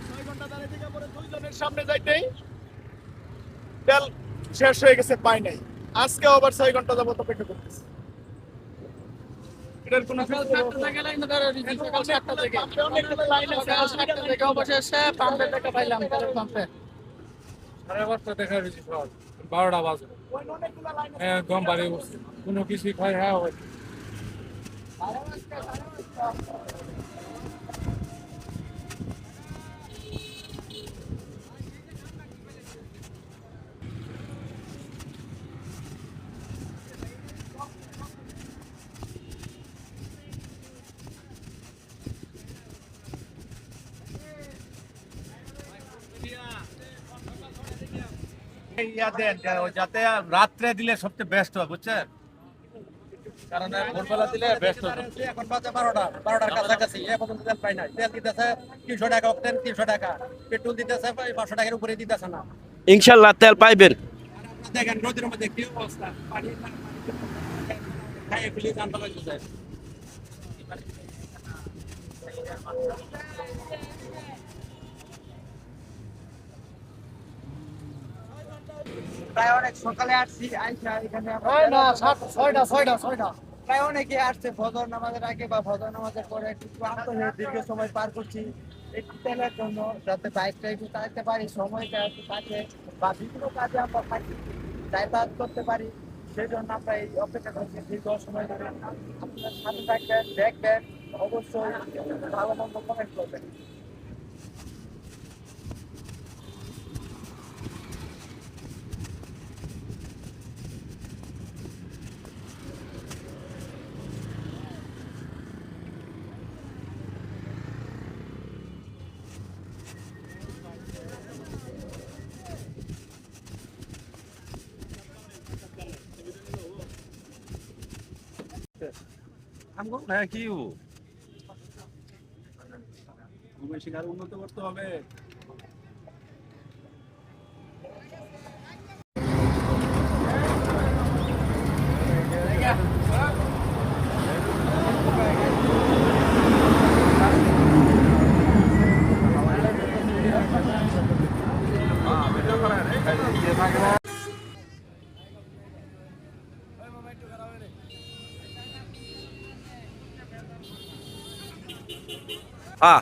6 ঘন্টা দাঁড়িয়ে থেকে পরে 2 জনের সামনে যাইতেই তেল শেষ হয়ে গেছে, পাই নাই। আজকে আবার 6 ঘন্টা যাবত অপেক্ষা করতেছি। এটার কোনো সকাল 7টা থেকে লাইন ধরে রয়েছি, সকাল 7টা থেকে লাইন আছে, সকাল 7টা থেকে অবশেষে পাম্পে থেকে পাইলাম, তেলের পাম্পে। 12:30 দেখা রয়েছে সব 12টা বাজে। একদম বাড়ি উঠছে, কোনো কিছুই খাই হ্যাঁ হয়। ইয়া দেন যাতে রাত্রে দিলে সবচেয়ে বেস্ট হবে, বুঝছেন? কারণ ভোরবেলা দিলে বেস্ট হবে। এখন বাজে 12টার কাছাকাছি, এখন তেল পাই না। তেল দিতেছে 300 টাকা, অক্টেন 300 টাকা, পেট্রোল দিতেছে 500 টাকার উপরে দিতেছে না। ইনশাল্লাহ তেল পাইবেন। দেখেন রোদের মধ্যে কি অবস্থা, পানি খাইয়ে ফেলে জান পালাইতেছে। প্রায় অনেক সকালে আসছি, আইসা এখানে প্রায় অনেকে আসছে ফজর নামাজের আগে বা ফজর নামাজের পরে একটু ক্লান্ত হয়ে দীর্ঘ সময় পার করছি একটু তেলের জন্য, যাতে বাইকটা একটু চালাতে পারি, সময়টা একটু থাকে বা বিভিন্ন কাজে আমরা থাকি, যাতায়াত করতে পারি। সেই জন্য আমরা এই অপেক্ষা করছি দীর্ঘ সময় ধরে। আপনার সাথে থাকবেন, দেখবেন, অবশ্যই ভালো মন্দ কমেন্ট করবেন। আমগো না কি বেশি আর উন্নত করতে হবে। হ্যাঁ